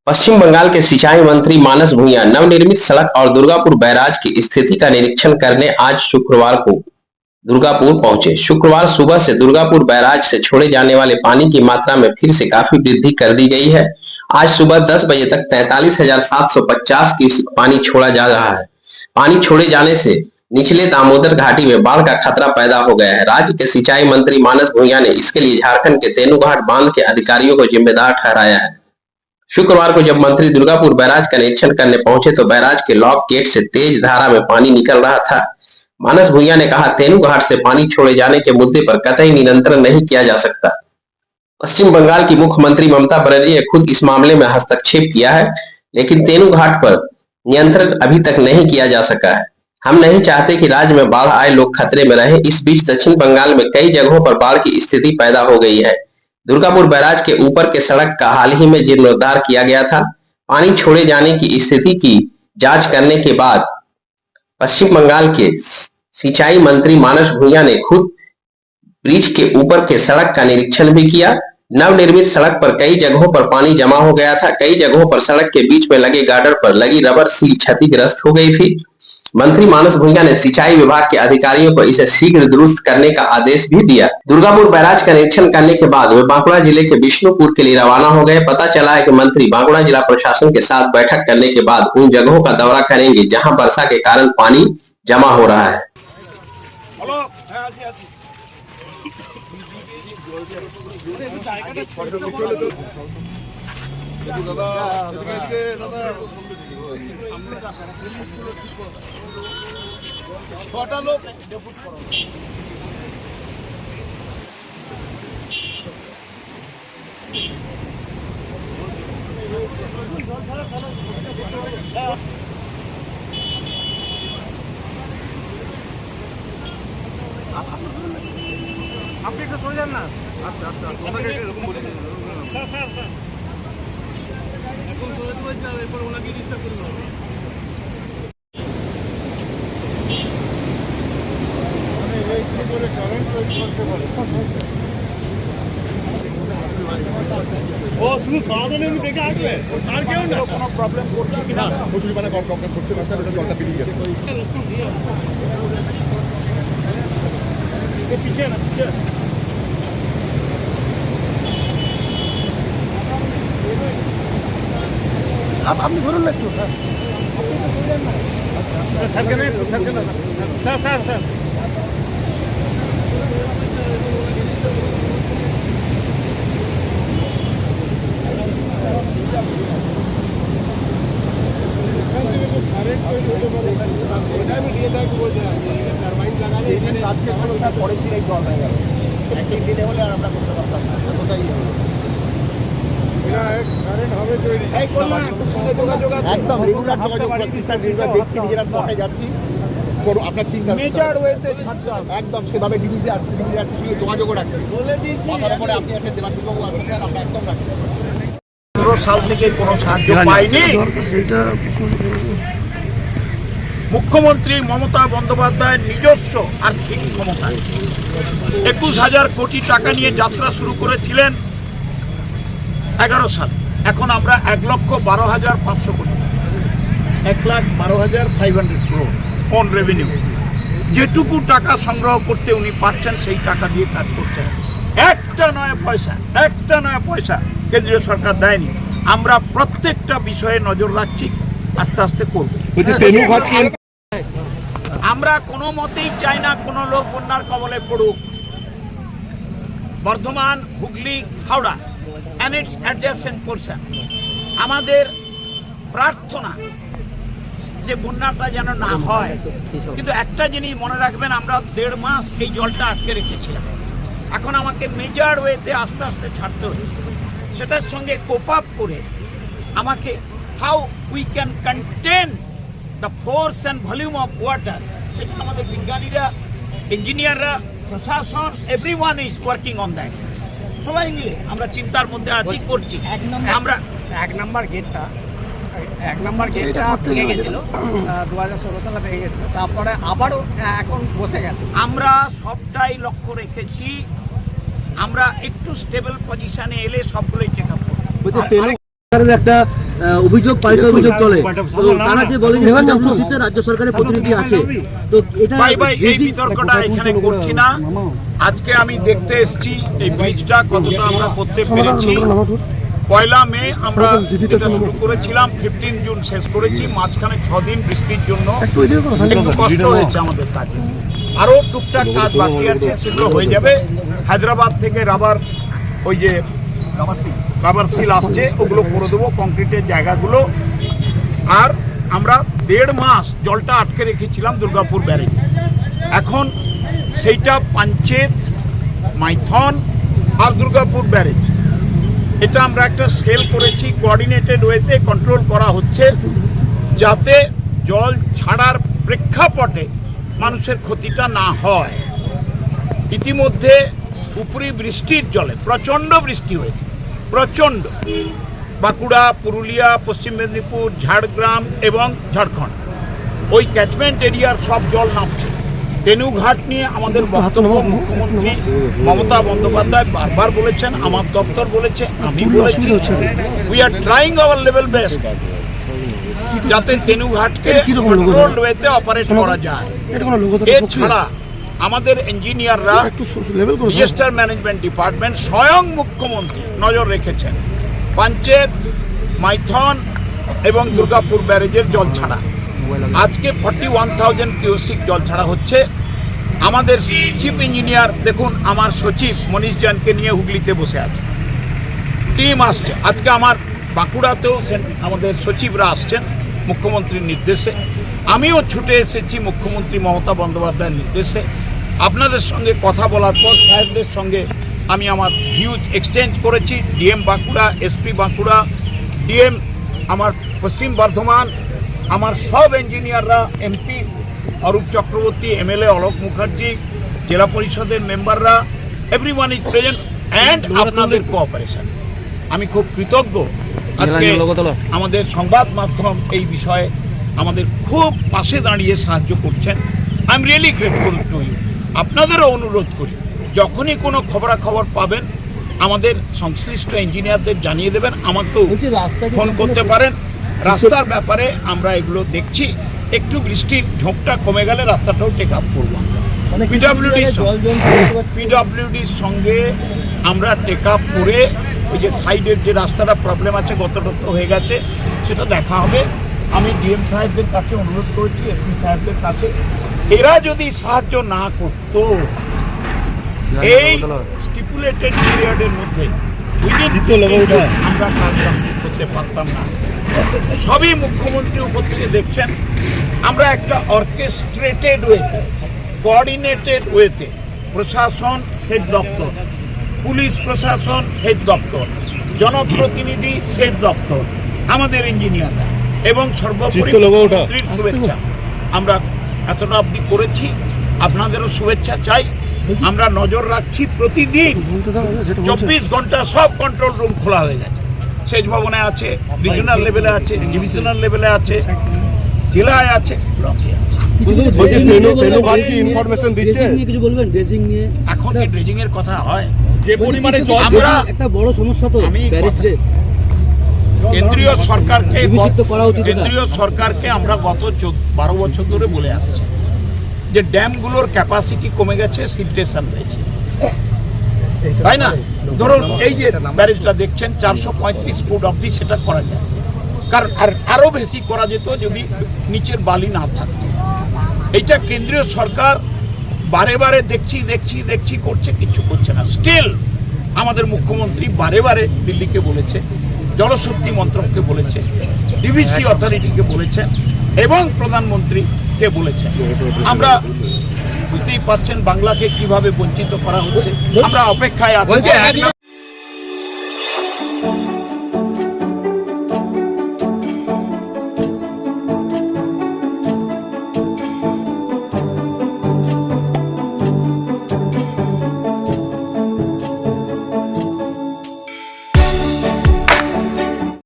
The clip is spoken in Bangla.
पश्चिम बंगाल के सिंचाई मंत्री मानस भुइयां नवनिर्मित सड़क और दुर्गापुर बैराज की स्थिति का निरीक्षण करने आज शुक्रवार को दुर्गापुर पहुंचे। शुक्रवार सुबह से दुर्गापुर बैराज से छोड़े जाने वाले पानी की मात्रा में फिर से काफी वृद्धि कर दी गई है। आज सुबह 10 बजे तक 43,750 क्यूसेक पानी छोड़ा जा रहा है। पानी छोड़े जाने से निचले दामोदर घाटी में बाढ़ का खतरा पैदा हो गया है। राज्य के सिंचाई मंत्री मानस भुइयां ने इसके लिए झारखंड के तेनुघाट बांध के अधिकारियों को जिम्मेदार ठहराया है। शुक्रवार को जब मंत्री दुर्गापुर बैराज का निरीक्षण करने पहुंचे तो बैराज के लॉक गेट से तेज धारा में पानी निकल रहा था। मानस भुइयां ने कहा, तेनुघाट से पानी छोड़े जाने के मुद्दे पर कतई नियंत्रण नहीं किया जा सकता। पश्चिम बंगाल की मुख्यमंत्री ममता बनर्जी ने खुद इस मामले में हस्तक्षेप किया है, लेकिन तेनुघाट पर नियंत्रण अभी तक नहीं किया जा सका है। हम नहीं चाहते कि राज्य में बाढ़ आए लोग खतरे में रहे। इस बीच दक्षिण बंगाल में कई जगहों पर बाढ़ की स्थिति पैदा हो गई है। दुर्गापुर बैराज के ऊपर के सड़क का हाल ही में जीर्णोद्धार किया गया था। पानी छोड़े जाने की स्थिति की जांच करने के बाद पश्चिम बंगाल के सिंचाई मंत्री मानस भुइयां ने खुद ब्रिज के ऊपर के सड़क का निरीक्षण भी किया। नवनिर्मित सड़क पर कई जगहों पर पानी जमा हो गया था। कई जगहों पर सड़क के बीच में लगे गार्डर पर लगी रबर सील क्षतिग्रस्त हो गई थी। मंत्री मानस भुइयां ने सिंचाई विभाग के अधिकारियों को इसे शीघ्र दुरुस्त करने का आदेश भी दिया। दुर्गापुर बैराज का निरीक्षण करने के बाद वे बांकुड़ा जिले के बिष्णुपुर के लिए रवाना हो गए। पता चला है कि मंत्री बांकुड़ा जिला प्रशासन के साथ बैठक करने के बाद उन जगहों का दौरा करेंगे जहां वर्षा के कारण पानी जमा हो रहा है। আপনি একটু সরে যান না। আচ্ছা আচ্ছা ওনাকে এরকম বলি স্যার স্যার স্যার এখন সরে দিতে হবে, এরপর ওনাকে ডিস্টার্ব করতে হবে। মানে এই কি করে কারেন্ট করতে পারে ও শুধু সারাদিনে আমি দেখে আসবে আর কেউ না কোনো প্রবলেম করছে কি না প্রচুর মানে প্রবলেম করছে না স্যার, এটা জলটা বেরিয়ে যাচ্ছে পিছিয়ে না পিছিয়ে আপনি ধরুন না একটু স্যার স্যার স্যার স্যার পরের দিন এই জল হয়ে গেল একদিন দিনে হলে আর আমরা করতে পারতাম না, এতটাই একদম রেগুলার যোগাযোগ দেখছি, নিজেরা স্পটে যাচ্ছি, আপনার চিন্তা একদম সেভাবে ডিভিজিআরসির সঙ্গে যোগাযোগও রাখছি। মাথার উপরে আপনি আছেন, দেবাশিসবাবু আছেন, স্যার আমরা একদম রাখছি। 15 সাল থেকে কোনো সাহায্য পাইনি। মুখ্যমন্ত্রী মমতা বন্দ্যোপাধ্যায়ের নিজস্ব আর্থিক ক্ষমতায় 21,000 কোটি টাকা নিয়ে যাত্রা শুরু করেছিলেন 11 সাল। এখন আমরা 1,12,500 কোটি, 1,12,500 crore অন রেভিনিউ। যেটুকু টাকা সংগ্রহ করতে উনি পারছেন সেই টাকা দিয়ে কাজ করছেন। একটা নয় পয়সা কেন্দ্রীয় সরকার দেয়নি। আমরা প্রত্যেকটা বিষয়ে নজর রাখছি, আস্তে আস্তে করব। আমরা কোনো মতেই চাই না কোনো লোক বন্যার কবলে পড়ুক। Bardhaman, Hooghly, Howrah and its adjacent portion, আমাদের প্রার্থনা যে বন্যাটা যেন না হয়। কিন্তু একটা জিনিস মনে রাখবেন, আমরা 1.5 মাস এই জলটা আটকে রেখেছিলাম। এখন আমাকে মেজর ওয়েতে আস্তে আস্তে ছাড়তে হচ্ছে। সেটার সঙ্গে কোপ আপ করে আমাকে how we can contain the force and volume of water, সেটা আমাদের বিজ্ঞানীরা, ইঞ্জিনিয়াররা, প্রশাসন, everyone is working on that. সবাই মিলে আমরা চিন্তার মধ্যে আছি, করছি। আমরা এক নম্বর গেটটা ভেঙে গেছিল 2016 সালে ভেঙে গেছিল, তারপরে আবারও এখন বসে গেছে। আমরা সবটাই লক্ষ্য রেখেছি, আমরা একটু স্টেবল পজিশনে এলে সবগুলোই চেক আপ করব। একটা অভিযোগ পাল্টা অভিযোগ চলে, তো তারা যে বলে যে CWC তে রাজ্য সরকারের প্রতিনিধি আছে, তো এটা ভাই এই বিতর্কটা এখানে করছি না। আজকে আমি দেখতে এসেছি এই ব্রিজটা কতটা আমরা করতে পেরেছি। 1 মে আমরা এটা শুরু করেছিলাম, 15 জুন শেষ করেছি। মাঝখানে 6 দিন বৃষ্টির জন্য একটু কষ্ট হয়েছে আমাদের কাজে। আরও টুকটাক কাজ বাকি আছে, সেগুলো হয়ে যাবে। হায়দ্রাবাদ থেকে ওই যে রাবার সিল আসছে, ওগুলো করে দেবো, কংক্রিটের জায়গাগুলো। আর আমরা 1.5 মাস জলটা আটকে রেখেছিলাম দুর্গাপুর ব্যারেজে। এখন সেইটা পাঞ্চেত, মাইথন আর দুর্গাপুর ব্যারেজ, এটা আমরা একটা সেল করেছি, কোঅর্ডিনেটেড ওয়েতে কন্ট্রোল করা হচ্ছে, যাতে জল ছাড়ার প্রেক্ষাপটে মানুষের ক্ষতিটা না হয়। ইতিমধ্যে উপরি বৃষ্টির জলে প্রচণ্ড বৃষ্টি হয়েছে, প্রচণ্ড। বাঁকুড়া, পুরুলিয়া, পশ্চিম মেদিনীপুর, ঝাড়গ্রাম এবং ঝাড়খণ্ড, ওই ক্যাচমেন্ট এরিয়ার সব জল নামছে। তেনুঘাট নিয়ে আমাদের বক্তব্য মুখ্যমন্ত্রী মমতা বন্দ্যোপাধ্যায় বারবার বলেছেন, আমার দপ্তর বলেছে, আমি বলেছি, we are trying hour level best যাতে তেনুঘাটকে কন্ট্রোলড ওয়েতে অপারেট করা যায়। এছাড়া আমাদের ইঞ্জিনিয়াররা, ডিজাস্টার ম্যানেজমেন্ট ডিপার্টমেন্ট, স্বয়ং মুখ্যমন্ত্রী নজর রেখেছেন পাঞ্চেত, মাইথন এবং দুর্গাপুর ব্যারেজের জল ছাড়া। আজকে 41,000 কিউসিক জল ছাড়া হচ্ছে। আমাদের চিফ ইঞ্জিনিয়ার দেখুন, আমার সচিব মনীষ জানকে নিয়ে হুগলিতে বসে আছে, টিম আসছে। আজকে আমার বাঁকুড়াতেও আমাদের সচিবরা আসছেন মুখ্যমন্ত্রীর নির্দেশে। আমিও ছুটে এসেছি মুখ্যমন্ত্রী মমতা বন্দ্যোপাধ্যায়ের নির্দেশে। আপনাদের সঙ্গে কথা বলার পর সাহেবদের সঙ্গে আমি আমার ভিউজ এক্সচেঞ্জ করেছি। DM Bankura, SP Bankura, DM আমার পশ্চিম বর্ধমান, আমার সব ইঞ্জিনিয়াররা, এমপি অরূপ চক্রবর্তী, এমএলএ অলোক মুখার্জি, জেলা পরিষদের মেম্বাররা, এভরিওয়ান ইজ প্রেজেন্ট অ্যান্ড আপনাদের কোঅপারেশন। আমি খুব কৃতজ্ঞ। আজকে আমাদের সংবাদ মাধ্যম এই বিষয়ে আমাদের খুব পাশে দাঁড়িয়ে সাহায্য করছেন। I am really grateful to you. আপনাদেরও অনুরোধ করি, যখনই কোনো খবরাখবর পাবেন আমাদের সংশ্লিষ্ট ইঞ্জিনিয়ারদের জানিয়ে দেবেন, আমাকেও ফোন করতে পারেন। রাস্তার ব্যাপারে আমরা এগুলো দেখছি, একটু বৃষ্টির ঝোঁকটা কমে গেলে রাস্তাটাও টেক আপ করবো। পিডব্লিউডির সঙ্গে আমরা টেক আপ করে ওই যে সাইডের যে রাস্তাটা প্রবলেম আছে, গতটত হয়ে গেছে, সেটা দেখা হবে। আমি ডিএম সাহেবদের কাছে অনুরোধ করেছি, এসপি সাহেবদের কাছে, এরা যদি সাহায্য না করতো এই স্টিপুলেটেড পিরিয়ডের মধ্যে আমরা কাজ করতে পারতাম না। সবই মুখ্যমন্ত্রী উপর থেকে দেখছেন। আমরা একটা অর্কেস্ট্রেটেড ওয়েতে, কোঅর্ডিনেটেড ওয়েতে, প্রশাসন, সেচ দপ্তর, পুলিশ প্রশাসন, সেচ দপ্তর, জনপ্রতিনিধি, সেচ দপ্তর, আমাদের ইঞ্জিনিয়াররা এবং সর্বোপরি মুখ্যমন্ত্রীর শুভেচ্ছা, আমরা এতটা অবধি করেছি। আপনাদেরও শুভেচ্ছা চাই। আমরা নজর রাখছি প্রতিদিন, 24 ঘন্টা সব কন্ট্রোল রুম খোলা হয়ে গেছে। সেচ ভবনে আছে, রিজিওনাল লেভেলে আছে, ডিভিশনাল লেভেলে আছে, জেলায় আছে, ব্লকে আছে। এখন কি ড্রেজিং এর কথা হয়? যে পরিমাণে জল, আমরা একটা বড় সমস্যা তো ব্যারেজে। কেন্দ্রীয় সরকারকে আমরা গত 12 বছর ধরে বলে আসছি যে ড্যামগুলোর ক্যাপাসিটি কমে গেছে, সিলটেশন হয়েছে, তাই না? ধরুন এই যে ব্যারেজটা দেখছেন 435 ফুট অবধি, সেটা করা যায়, কারণ আরো বেশি করা যেত যদি নিচের বালি না থাকতো। এইটা কেন্দ্রীয় সরকার বারে বারে দেখছি করছে, কিছু করছে না। স্টিল আমাদের মুখ্যমন্ত্রী বারে বারে দিল্লিকে বলেছে, জলশক্তি মন্ত্রককে বলেছে, ডিভিসি অথরিটিকে বলেছেন এবং প্রধানমন্ত্রীকে বলেছেন। আমরা বুঝতেই পারছেন বাংলাকে কিভাবে বঞ্চিত করা হচ্ছে। আমরা অপেক্ষায় আছি।